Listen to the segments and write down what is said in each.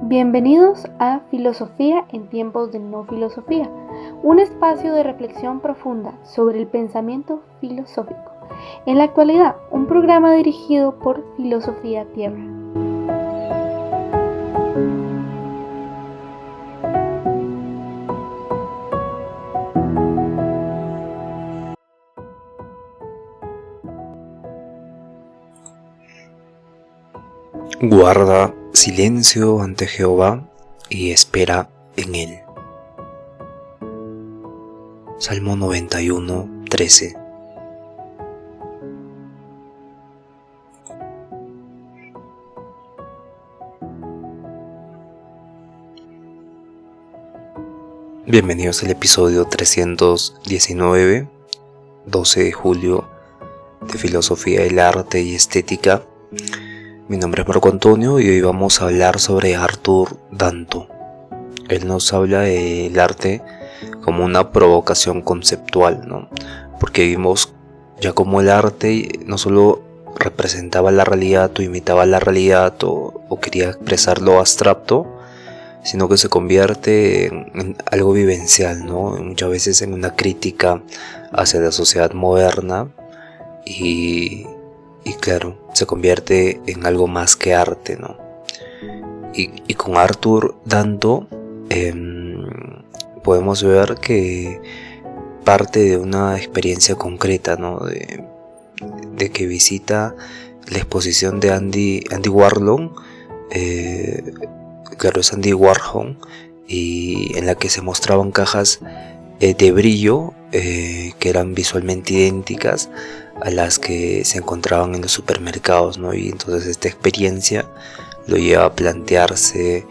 Bienvenidos a Filosofía en tiempos de no filosofía, un espacio de reflexión profunda sobre el pensamiento filosófico. En la actualidad, un programa dirigido por Filosofía Tierra. Guarda silencio ante Jehová y espera en él. Salmo 91, 13. Bienvenidos al episodio 319, 12 de julio, de Filosofía del Arte y Estética. Mi nombre es Marco Antonio y hoy vamos a hablar sobre Arthur Danto. Él nos habla del arte como una provocación conceptual, ¿no? Porque vimos ya como el arte no solo representaba la realidad o imitaba la realidad o quería expresar lo abstracto, sino que se convierte en algo vivencial, ¿no? Muchas veces en una crítica hacia la sociedad moderna y claro, se convierte en algo más que arte, ¿no? Y con Arthur Danto podemos ver que parte de una experiencia concreta, ¿no? De que visita la exposición de Andy Warhol, claro, es Andy Warhol, y en la que se mostraban cajas de brillo que eran visualmente idénticas a las que se encontraban en los supermercados, ¿no? Y entonces esta experiencia lo lleva a plantearse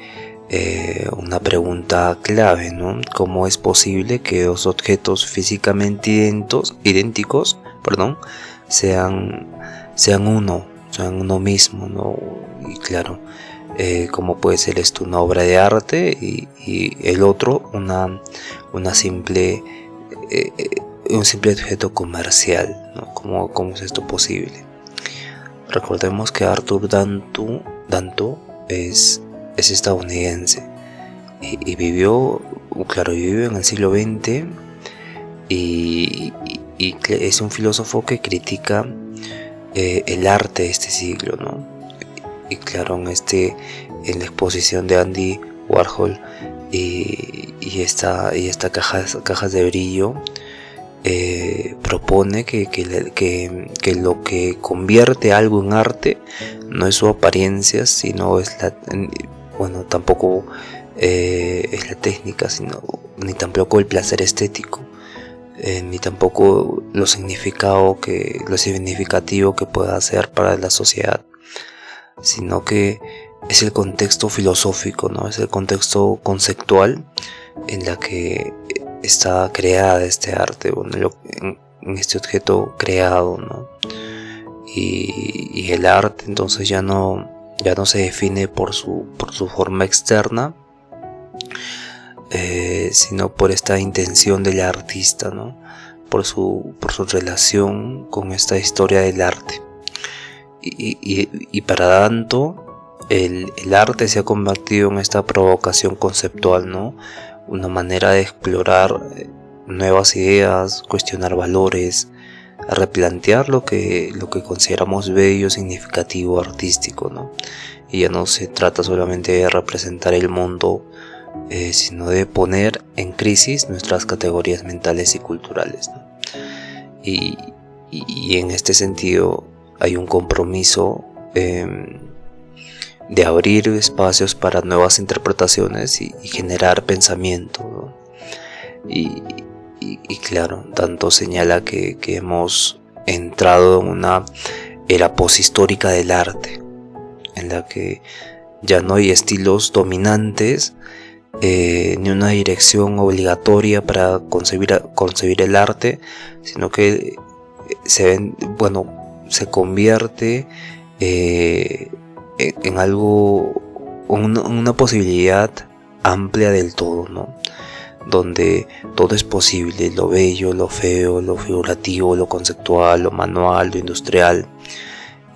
una pregunta clave, ¿no? ¿Cómo es posible que dos objetos físicamente idénticos, sean uno mismo, ¿no? Y claro, ¿cómo puede ser esto una obra de arte y el otro un simple objeto comercial, ¿no? ¿Cómo es esto posible? Recordemos que Arthur Danto es estadounidense y vivió en el siglo XX y es un filósofo que critica el arte de este siglo, ¿no? Y claro, en la exposición de Andy Warhol y esta cajas de brillo propone que lo que convierte algo en arte no es su apariencia, sino tampoco es la técnica, ni tampoco el placer estético, ni tampoco lo significativo que pueda ser para la sociedad, sino que es el contexto filosófico, ¿no? Es el contexto conceptual en la que está creada este arte, en este objeto creado, ¿no? Y el arte entonces ya no se define por su forma externa, sino por esta intención del artista, ¿no? Por su relación con esta historia del arte. Y para Danto el arte se ha convertido en esta provocación conceptual, ¿no? Una manera de explorar nuevas ideas, cuestionar valores, replantear lo que consideramos bello, significativo, artístico, ¿no? Y ya no se trata solamente de representar el mundo, sino de poner en crisis nuestras categorías mentales y culturales, ¿no? Y en este sentido hay un compromiso de abrir espacios para nuevas interpretaciones y generar pensamiento, ¿no? Y claro, Danto señala que hemos entrado en una era poshistórica del arte, en la que ya no hay estilos dominantes, ni una dirección obligatoria para concebir el arte, sino que se convierte en algo, una posibilidad amplia del todo, ¿no? Donde todo es posible, lo bello, lo feo, lo figurativo, lo conceptual, lo manual, lo industrial,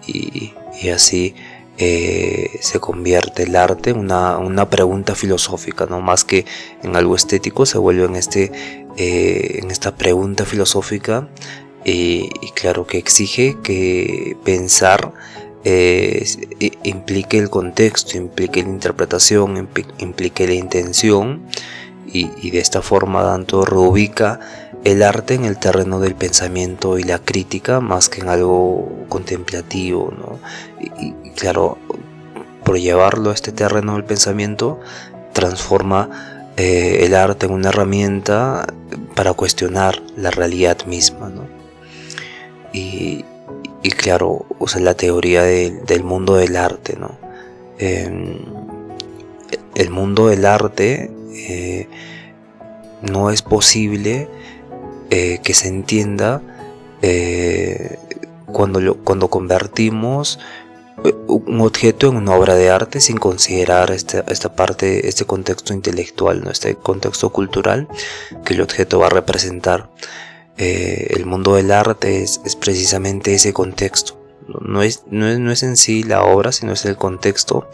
y así se convierte el arte en una pregunta filosófica, ¿no? Más que en algo estético, se vuelve en esta pregunta filosófica, y claro, que exige que pensar implique el contexto, implique la interpretación, implique la intención, y de esta forma tanto reubica el arte en el terreno del pensamiento y la crítica más que en algo contemplativo, ¿no? Y claro, por llevarlo a este terreno del pensamiento, transforma el arte en una herramienta para cuestionar la realidad misma, ¿no? Y claro, usa la teoría del mundo del arte, ¿no? El mundo del arte no es posible que se entienda cuando convertimos un objeto en una obra de arte sin considerar esta parte, este contexto intelectual, ¿no? Este contexto cultural que el objeto va a representar. El mundo del arte es precisamente ese contexto. No es en sí la obra, sino es el contexto,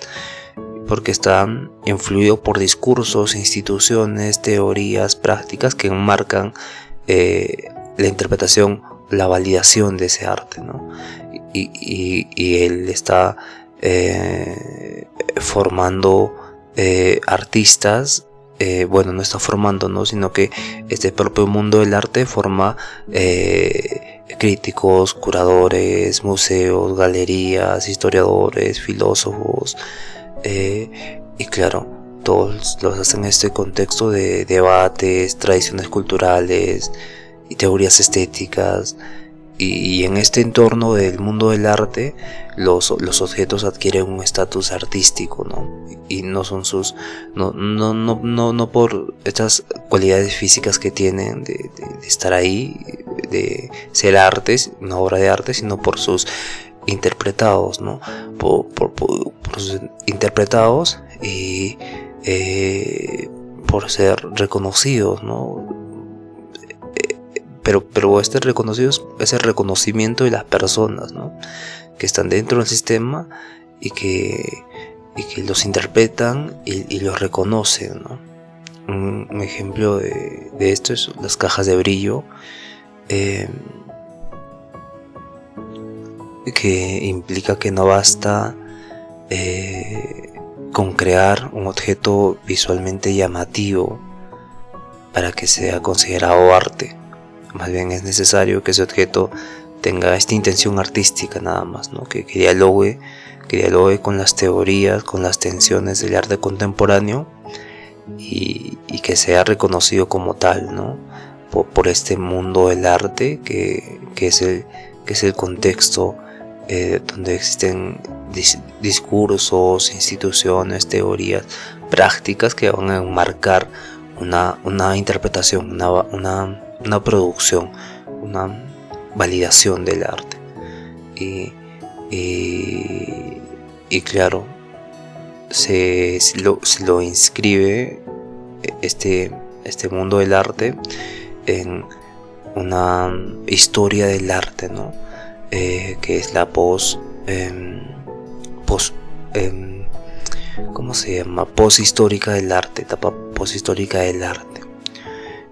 porque está influido por discursos, instituciones, teorías, prácticas que enmarcan la interpretación, la validación de ese arte, ¿no? Y él está formando artistas, no está formando, ¿no? Sino que este propio mundo del arte forma críticos, curadores, museos, galerías, historiadores, filósofos, y claro, todos los hacen en este contexto de debates, tradiciones culturales y teorías estéticas, y en este entorno del mundo del arte los objetos adquieren un estatus artístico, ¿no? Y no son no por estas cualidades físicicas que tienen de estar ahí, de ser artes, una obra de arte, sino por sus interpretados, ¿no? Por sus interpretados y por ser reconocidos, ¿no? Pero este reconocido es el reconocimiento de las personas, ¿no? Que están dentro del sistema y que los interpretan y los reconocen, ¿no? Un ejemplo de esto es las cajas de brillo, que implica que no basta con crear un objeto visualmente llamativo para que sea considerado arte. Más bien es necesario que ese objeto tenga esta intención artística nada más, ¿no? Que dialogue con las teorías, con las tensiones del arte contemporáneo, y que sea reconocido como tal, ¿no? Por este mundo del arte que es el contexto donde existen discursos, instituciones, teorías, prácticas que van a enmarcar una interpretación, una producción, una validación del arte. Y claro, se lo inscribe este mundo del arte en una historia del arte, ¿no? Que es la poshistórica del arte, etapa poshistórica del arte,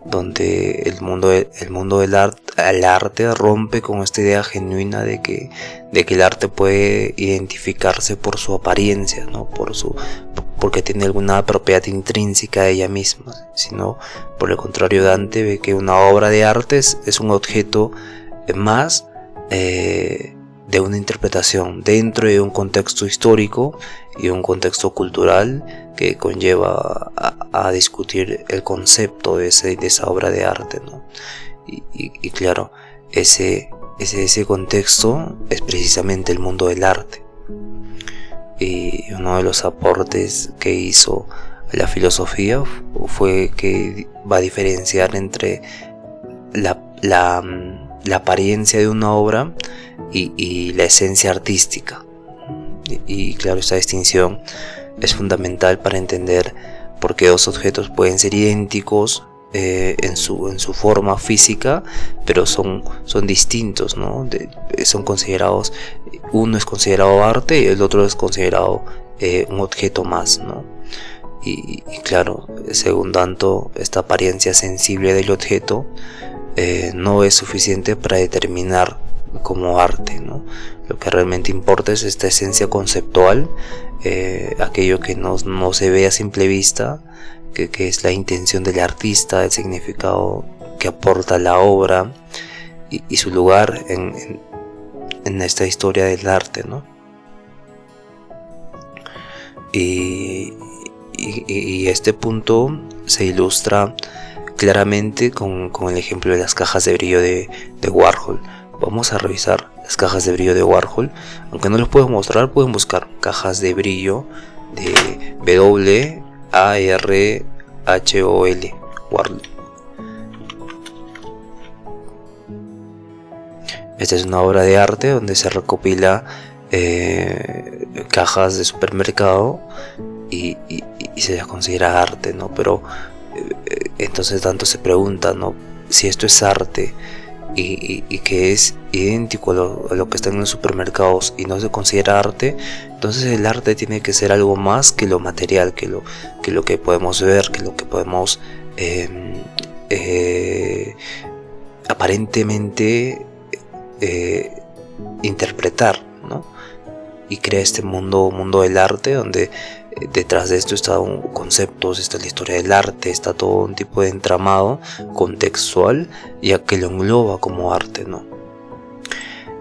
donde el mundo del arte rompe con esta idea genuina de que el arte puede identificarse por su apariencia, ¿no? Porque tiene alguna propiedad intrínseca de ella misma, sino por el contrario, Dante ve que una obra de arte es un objeto más de una interpretación dentro de un contexto histórico y un contexto cultural que conlleva a discutir el concepto de esa obra de arte, ¿no? Y claro, ese contexto es precisamente el mundo del arte. Y uno de los aportes que hizo a la filosofía fue que va a diferenciar entre la apariencia de una obra y la esencia artística. Y claro, esta distinción es fundamental para entender por qué dos objetos pueden ser idénticos en su forma física, pero son distintos, ¿no? Son considerados, uno es considerado arte y el otro es considerado un objeto más, ¿no? Y claro, según tanto, esta apariencia sensible del objeto no es suficiente para determinar como arte, ¿no? Lo que realmente importa es esta esencia conceptual, aquello que no se ve a simple vista, que es la intención del artista, el significado que aporta la obra y su lugar en esta historia del arte, ¿no? Y este punto se ilustra claramente con el ejemplo de las cajas de brillo de Warhol. Vamos a revisar las cajas de brillo de Warhol. Aunque no los puedo mostrar, pueden buscar cajas de brillo de W-A-R-H-O-L, Warhol. Esta es una obra de arte donde se recopila cajas de supermercado y se las considera arte, ¿no? Pero entonces tanto se pregunta, ¿no? Si esto es arte y que es idéntico a lo que está en los supermercados y no se considera arte, entonces el arte tiene que ser algo más que lo material, que lo que podemos ver, que lo que podemos aparentemente interpretar, ¿no? Y crea este mundo del arte donde detrás de esto están conceptos, está la historia del arte, está todo un tipo de entramado contextual ya que lo engloba como arte, ¿no?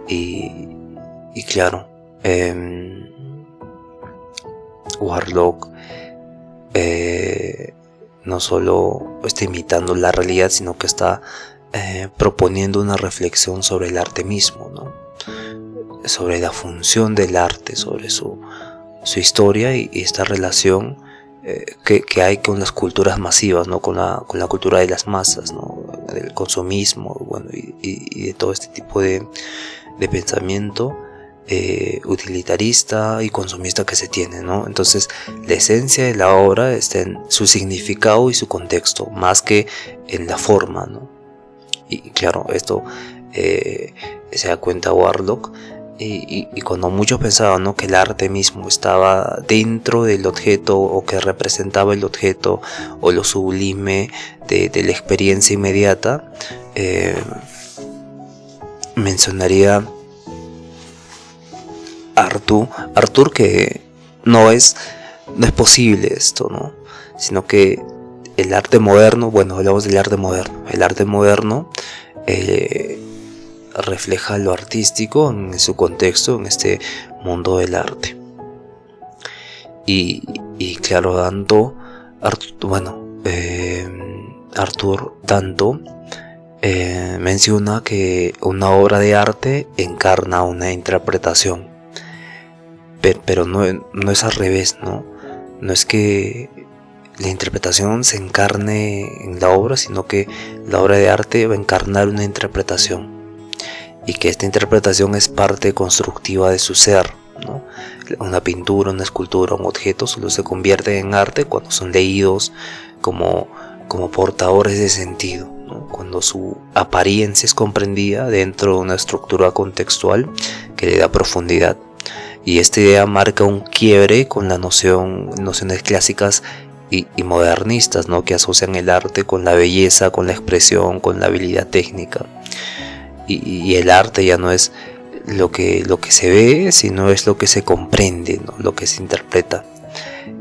Y claro, Warlock no solo está imitando la realidad, sino que está proponiendo una reflexión sobre el arte mismo, ¿no? Sobre la función del arte, sobre su historia y esta relación que hay con las culturas masivas, ¿no? Con la cultura de las masas, ¿no? Del consumismo, bueno, y de todo este tipo de pensamiento utilitarista y consumista que se tiene, ¿no? Entonces la esencia de la obra está en su significado y su contexto, más que en la forma, ¿no? Y claro, esto se da cuenta Warlock. Y cuando muchos pensaban, ¿no?, que el arte mismo estaba dentro del objeto o que representaba el objeto o lo sublime de la experiencia inmediata, mencionaría Arthur, que no es posible esto, ¿no? Sino que el arte moderno, bueno, hablamos del arte moderno, el arte moderno refleja lo artístico en su contexto, en este mundo del arte. Y claro, Arthur Danto menciona que una obra de arte encarna una interpretación, pero no es al revés, ¿no? No es que la interpretación se encarne en la obra, sino que la obra de arte va a encarnar una interpretación. Y que esta interpretación es parte constructiva de su ser, ¿no? Una pintura, una escultura, un objeto solo se convierte en arte cuando son leídos como portadores de sentido, ¿no? Cuando su apariencia es comprendida dentro de una estructura contextual que le da profundidad. Y esta idea marca un quiebre con las nociones clásicas y modernistas, ¿no?, que asocian el arte con la belleza, con la expresión, con la habilidad técnica. Y el arte ya no es lo que se ve, sino es lo que se comprende, ¿no?, lo que se interpreta.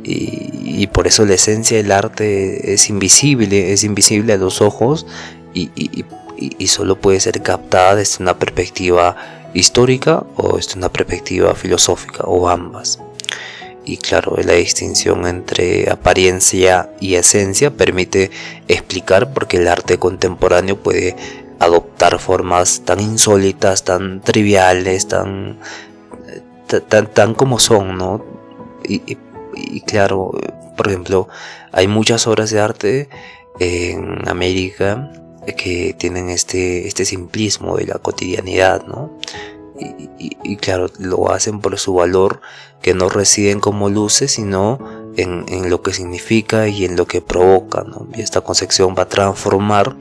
Y por eso la esencia del arte es invisible a los ojos y solo puede ser captada desde una perspectiva histórica o desde una perspectiva filosófica, o ambas. Y claro, la distinción entre apariencia y esencia permite explicar por qué el arte contemporáneo puede adoptar formas tan insólitas, tan triviales, tan como son, ¿no? Y claro, por ejemplo, hay muchas obras de arte en América que tienen este simplismo de la cotidianidad, ¿no? Y claro, lo hacen por su valor, que no reside en cómo luce, sino en lo que significa y en lo que provoca, ¿no? Y esta concepción va a transformar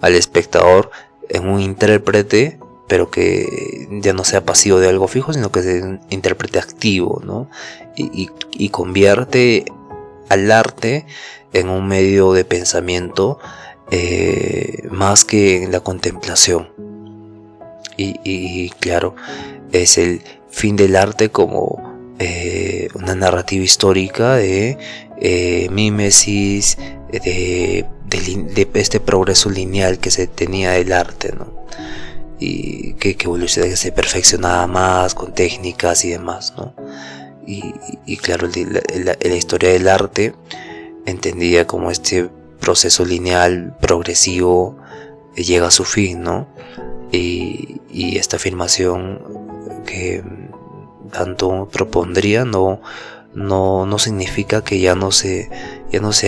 al espectador en un intérprete, pero que ya no sea pasivo de algo fijo, sino que sea un intérprete activo, ¿no? Y convierte al arte en un medio de pensamiento más que en la contemplación. Y claro, es el fin del arte como una narrativa histórica de mímesis, de este progreso lineal que se tenía del arte, ¿no? Y que evolucionaba, que se perfeccionaba más con técnicas y demás, ¿no? Y claro, la historia del arte entendida como este proceso lineal progresivo llega a su fin, ¿no? Y esta afirmación que tanto propondría no significa que ya no se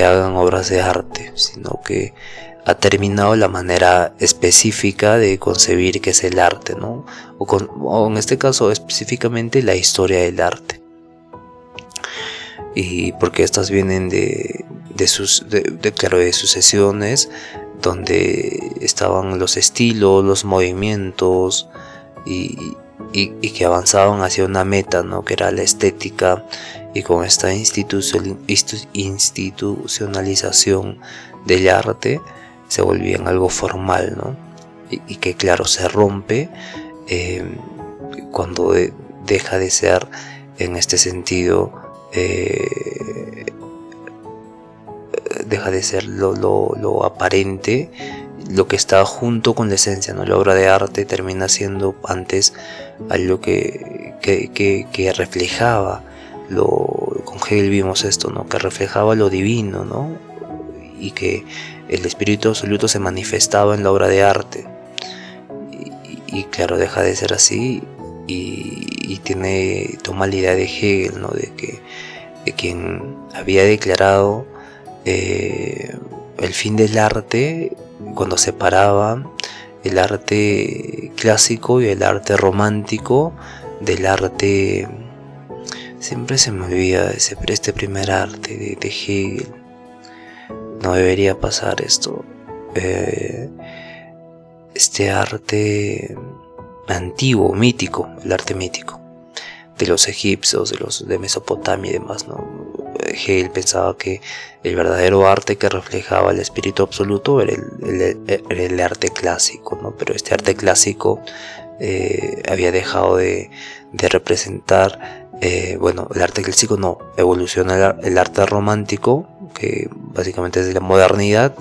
hagan obras de arte, sino que ha terminado la manera específica de concebir qué es el arte, ¿no? O en este caso específicamente la historia del arte. Y porque estas vienen de sucesiones donde estaban los estilos, los movimientos y que avanzaban hacia una meta, ¿no? Que era la estética, y con esta institucionalización del arte se volvían algo formal, ¿no? Y que claro, se rompe cuando deja de ser en este sentido, deja de ser lo aparente, lo que está junto con la esencia, ¿no? La obra de arte termina siendo antes algo que reflejaba con Hegel vimos esto, ¿no? Que reflejaba lo divino, ¿no? Y que el espíritu absoluto se manifestaba en la obra de arte. Y claro, deja de ser así y toma la idea de Hegel, ¿no? De quien había declarado el fin del arte cuando separaba el arte clásico y el arte romántico del arte. Siempre se me olvida este primer arte de Hegel. No debería pasar esto. Este arte antiguo, mítico, el arte mítico de los egipcios, de Mesopotamia y demás, ¿no? Hegel pensaba que el verdadero arte que reflejaba el espíritu absoluto era el arte clásico, ¿no? Pero este arte clásico había dejado de representar, el arte clásico no, evoluciona el arte romántico, que básicamente es de la modernidad,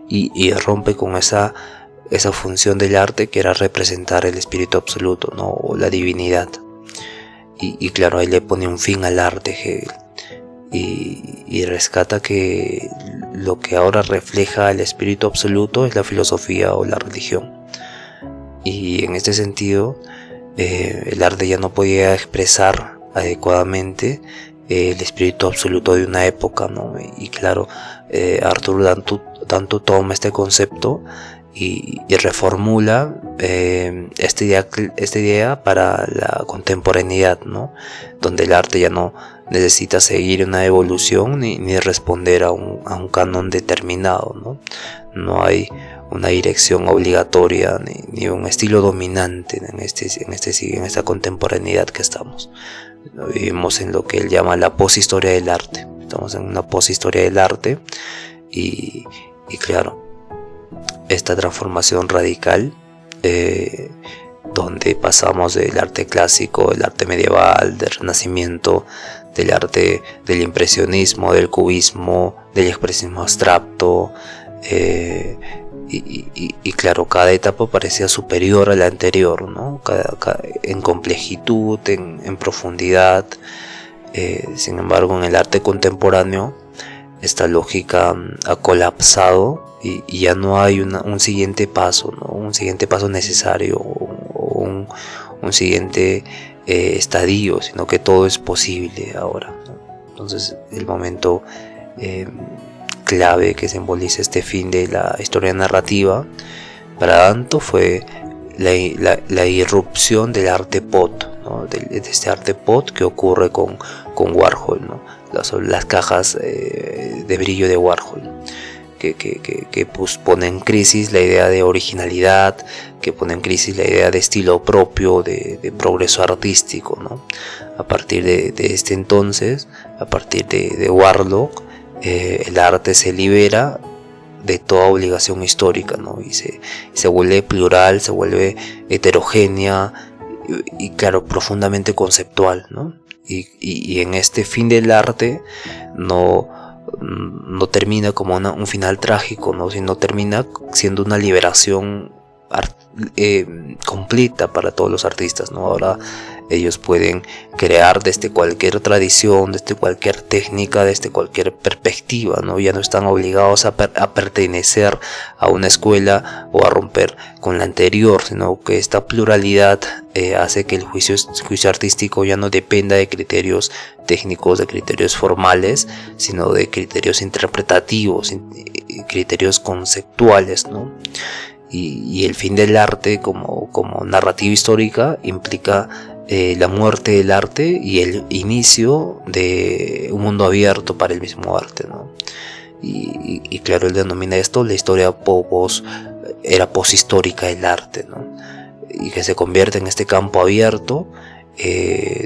y rompe con esa función del arte que era representar el espíritu absoluto, ¿no? O la divinidad. Y claro, ahí le pone un fin al arte Hegel. Y rescata que lo que ahora refleja el espíritu absoluto es la filosofía o la religión. Y en este sentido, el arte ya no podía expresar adecuadamente el espíritu absoluto de una época, ¿no? Y claro, Arthur Danto toma este concepto y reformula esta idea para la contemporaneidad, ¿no? Donde el arte ya no necesita seguir una evolución ni responder a un canon determinado, ¿no? No hay una dirección obligatoria ni un estilo dominante en esta contemporaneidad que estamos. Vivimos en lo que él llama la poshistoria del arte. Estamos en una poshistoria del arte y claro, esta transformación radical, donde pasamos del arte clásico, del arte medieval, del renacimiento, del arte del impresionismo, del cubismo, del expresionismo abstracto, y claro, cada etapa parecía superior a la anterior, ¿no? En complejitud, en profundidad. Sin embargo, en el arte contemporáneo esta lógica ha colapsado y ya no hay un siguiente paso, ¿no? Un siguiente paso necesario o un siguiente estadio, sino que todo es posible ahora, ¿no? Entonces el momento clave que simboliza este fin de la historia narrativa para Danto fue la irrupción del arte pot, ¿no? De este arte pot que ocurre con Warhol, ¿no? Las cajas de brillo de Warhol, que pues, pone en crisis la idea de originalidad, que pone en crisis la idea de estilo propio, de progreso artístico, ¿no? A partir de este entonces, a partir de Warlock, el arte se libera de toda obligación histórica, ¿no? Y se vuelve plural, se vuelve heterogénea y claro, profundamente conceptual, ¿no? Y en este fin del arte no termina como un final trágico, ¿no? Sino termina siendo una liberación completa para todos los artistas, ¿no? Ahora ellos pueden crear desde cualquier tradición, desde cualquier técnica, desde cualquier perspectiva, ¿no? Ya no están obligados a pertenecer a una escuela o a romper con la anterior, sino que esta pluralidad hace que el juicio artístico ya no dependa de criterios técnicos, de criterios formales, sino de criterios interpretativos, criterios conceptuales, ¿no? Y el fin del arte como narrativa histórica implica la muerte del arte y el inicio de un mundo abierto para el mismo arte, ¿no? Y claro, él denomina esto la historia era poshistórica del arte, ¿no? Y que se convierte en este campo abierto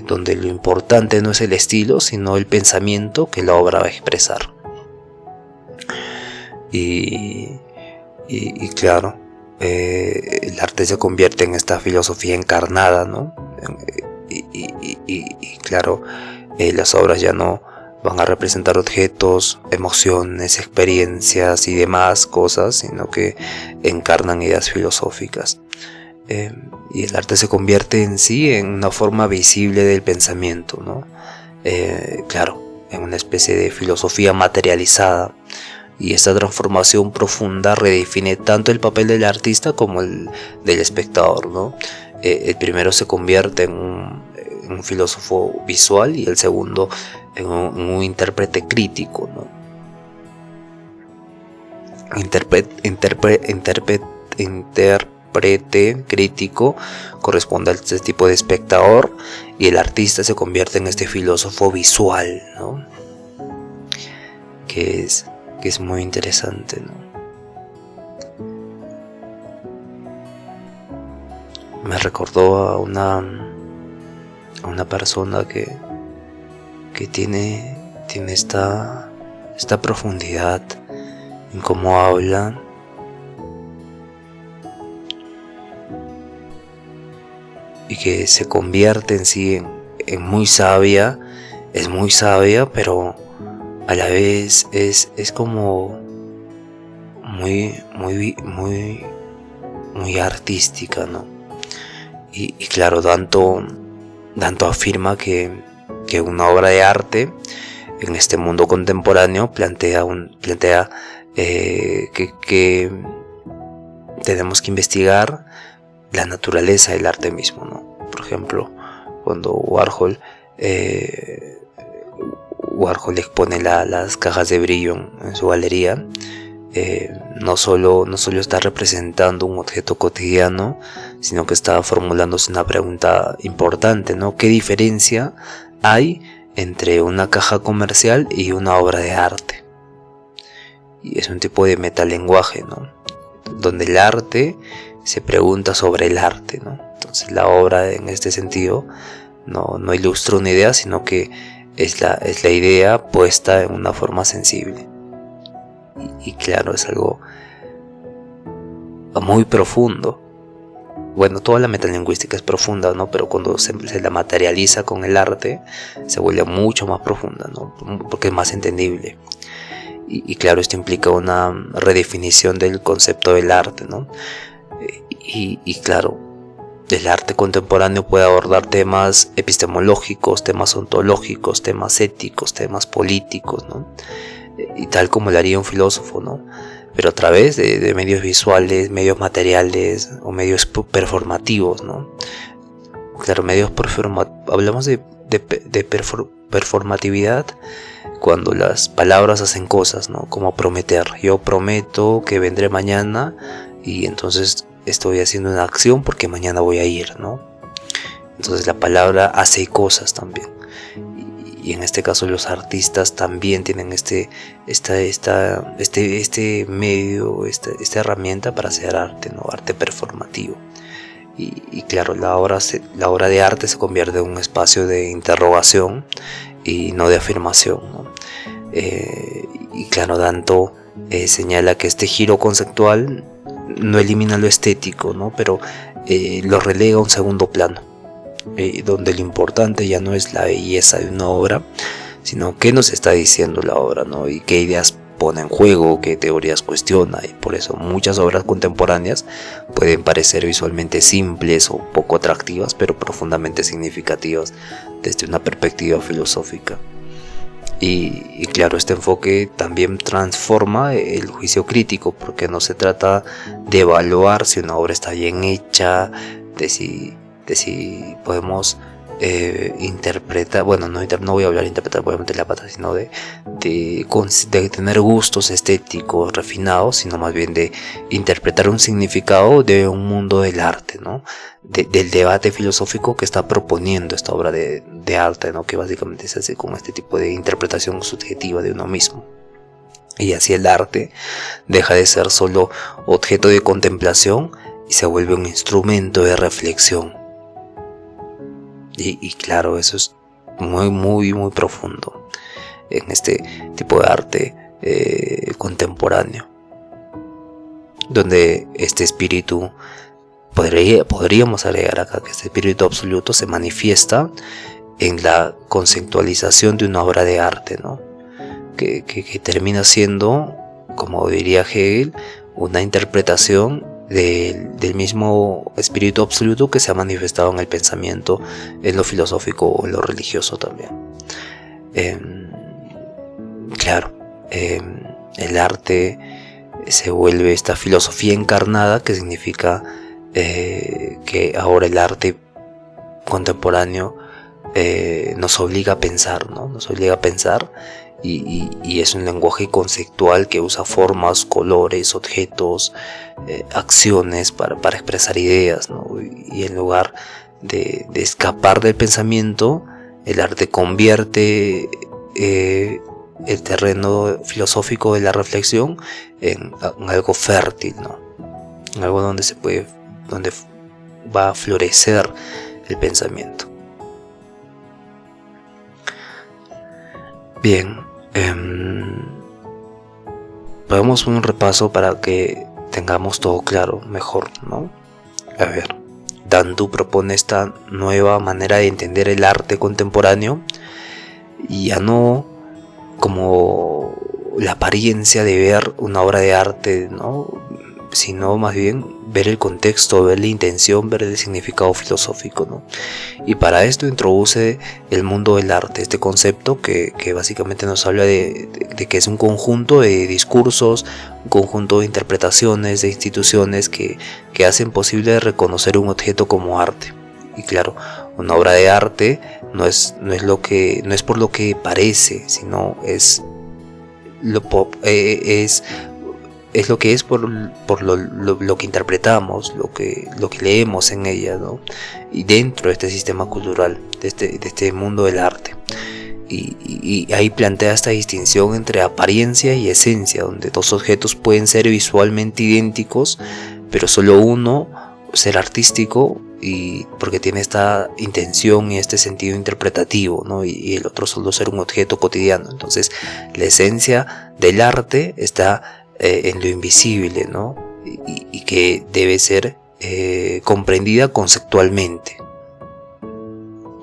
donde lo importante no es el estilo, sino el pensamiento que la obra va a expresar. Y claro, el arte se convierte en esta filosofía encarnada, ¿no? Y claro, las obras ya no van a representar objetos, emociones, experiencias y demás cosas, sino que encarnan ideas filosóficas. Y el arte se convierte en sí en una forma visible del pensamiento, ¿no? Claro, en una especie de filosofía materializada. Y esta transformación profunda redefine tanto el papel del artista como el del espectador, ¿no? El primero se convierte en un filósofo visual y el segundo en un intérprete crítico, ¿no? Intérprete crítico corresponde a este tipo de espectador y el artista se convierte en este filósofo visual, ¿no? Que es muy interesante, ¿no? Me recordó a una persona que tiene esta profundidad en cómo habla, y que se convierte en sí en muy sabia. Es muy sabia, pero a la vez es como muy artística, ¿no? Y claro, tanto afirma que una obra de arte en este mundo contemporáneo plantea que tenemos que investigar la naturaleza del arte mismo, ¿no? Por ejemplo, cuando Warhol expone las cajas de brillo en su galería, no solo está representando un objeto cotidiano, sino que está formulándose una pregunta importante, ¿no? ¿Qué diferencia hay entre una caja comercial y una obra de arte? Y es un tipo de metalenguaje, ¿no? Donde el arte se pregunta sobre el arte, ¿no? Entonces la obra, en este sentido, no ilustra una idea, sino que es la idea puesta en una forma sensible. Y claro, es algo muy profundo. Bueno, toda la metalingüística es profunda, ¿no? Pero cuando se la materializa con el arte, se vuelve mucho más profunda, ¿no? Porque es más entendible. Y claro, esto implica una redefinición del concepto del arte, ¿no? Y claro, el arte contemporáneo puede abordar temas epistemológicos, temas ontológicos, temas éticos, temas políticos, ¿no? Y tal como lo haría un filósofo, ¿no? Pero a través de medios visuales, medios materiales o medios performativos, ¿no? Claro, hablamos de performatividad cuando las palabras hacen cosas, ¿no? Como prometer. Yo prometo que vendré mañana y entonces estoy haciendo una acción porque mañana voy a ir, ¿no? Entonces la palabra hace cosas también. Y en este caso los artistas también tienen este medio, esta herramienta para hacer arte, ¿no? Arte performativo. Y claro, la obra de arte se convierte en un espacio de interrogación y no de afirmación, ¿no? Y claro, Danto señala que este giro conceptual no elimina lo estético, ¿no? Pero lo relega a un segundo plano, donde lo importante ya no es la belleza de una obra, sino qué nos está diciendo la obra, ¿no? Y qué ideas pone en juego, qué teorías cuestiona. Y por eso muchas obras contemporáneas pueden parecer visualmente simples o poco atractivas, pero profundamente significativas desde una perspectiva filosófica. Y claro, este enfoque también transforma el juicio crítico, porque no se trata de evaluar si una obra está bien hecha, de si podemos interpretar, bueno, no voy a hablar de interpretar, voy a meter la pata, sino de tener gustos estéticos refinados, sino más bien de interpretar un significado de un mundo del arte, ¿no? Del debate filosófico que está proponiendo esta obra de arte, ¿no? Que básicamente se hace con este tipo de interpretación subjetiva de uno mismo. Y así el arte deja de ser solo objeto de contemplación y se vuelve un instrumento de reflexión. Y claro, eso es muy, muy, muy profundo en este tipo de arte contemporáneo, donde este espíritu, podríamos agregar acá que este espíritu absoluto se manifiesta en la conceptualización de una obra de arte, ¿no? Que termina siendo, como diría Hegel, una interpretación del mismo espíritu absoluto que se ha manifestado en el pensamiento, en lo filosófico o en lo religioso también. Claro, el arte se vuelve esta filosofía encarnada, que significa que ahora el arte contemporáneo nos obliga a pensar, ¿no? Nos obliga a pensar. Y es un lenguaje conceptual que usa formas, colores, objetos, acciones para expresar ideas, ¿no? Y en lugar de escapar del pensamiento, el arte convierte el terreno filosófico de la reflexión en algo fértil, ¿no? En algo donde va a florecer el pensamiento. Bien. Hagamos un repaso para que tengamos todo claro mejor, ¿no? A ver, Danto propone esta nueva manera de entender el arte contemporáneo, y ya no como la apariencia de ver una obra de arte, ¿no? Sino más bien ver el contexto, ver la intención, ver el significado filosófico, ¿no? Y para esto introduce el mundo del arte, este concepto que básicamente nos habla de que es un conjunto de discursos, un conjunto de interpretaciones, de instituciones que hacen posible reconocer un objeto como arte. Y claro, una obra de arte no es por lo que parece, sino es lo que es por lo que interpretamos, lo que leemos en ella, ¿no? Y dentro de este sistema cultural, de este mundo del arte. Y ahí plantea esta distinción entre apariencia y esencia, donde dos objetos pueden ser visualmente idénticos, pero solo uno ser artístico, y porque tiene esta intención y este sentido interpretativo, ¿no? Y el otro solo ser un objeto cotidiano. Entonces la esencia del arte está en lo invisible, ¿no? Y que debe ser comprendida conceptualmente.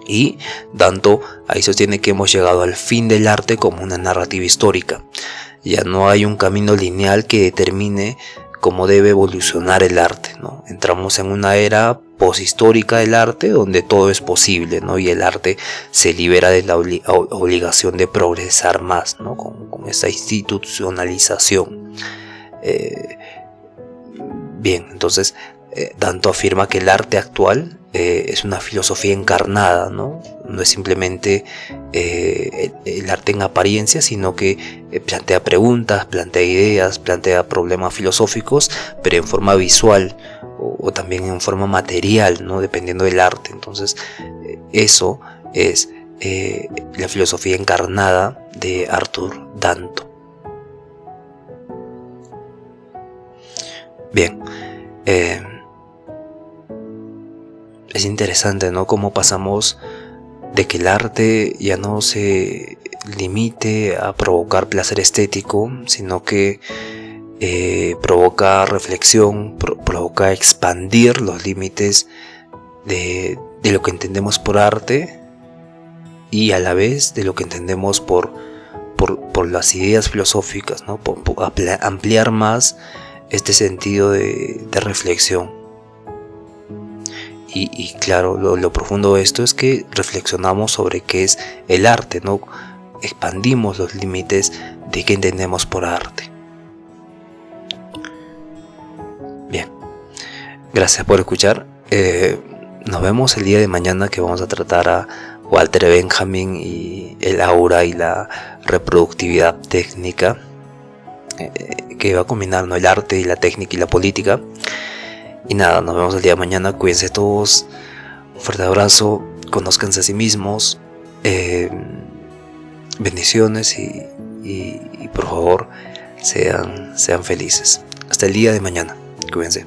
Y Danto ahí sostiene que hemos llegado al fin del arte como una narrativa histórica. Ya no hay un camino lineal que determine cómo debe evolucionar el arte, ¿no? Entramos en una era poshistórica del arte donde todo es posible, ¿no? Y el arte se libera de la obligación de progresar más, ¿no? Con esa institucionalización. Bien, entonces Danto afirma que el arte actual es una filosofía encarnada, ¿no? No es simplemente el arte en apariencia, sino que plantea preguntas, plantea ideas, plantea problemas filosóficos, pero en forma visual o también en forma material, ¿no? Dependiendo del arte. Entonces, eso es la filosofía encarnada de Arthur Danto. Bien, es interesante, ¿no? Cómo pasamos de que el arte ya no se limite a provocar placer estético, sino que provoca reflexión, provoca expandir los límites de lo que entendemos por arte y a la vez de lo que entendemos por las ideas filosóficas, ¿no? Por ampliar más este sentido de reflexión. Y claro, lo profundo de esto es que reflexionamos sobre qué es el arte, ¿no? Expandimos los límites de qué entendemos por arte. Bien, gracias por escuchar. Nos vemos el día de mañana, que vamos a tratar a Walter Benjamin y el aura y la reproductividad técnica, que va a combinar, ¿no? El arte y la técnica y la política. Y nada, nos vemos el día de mañana. Cuídense todos. Un fuerte abrazo. Conózcanse a sí mismos. Bendiciones y por favor sean felices. Hasta el día de mañana. Cuídense.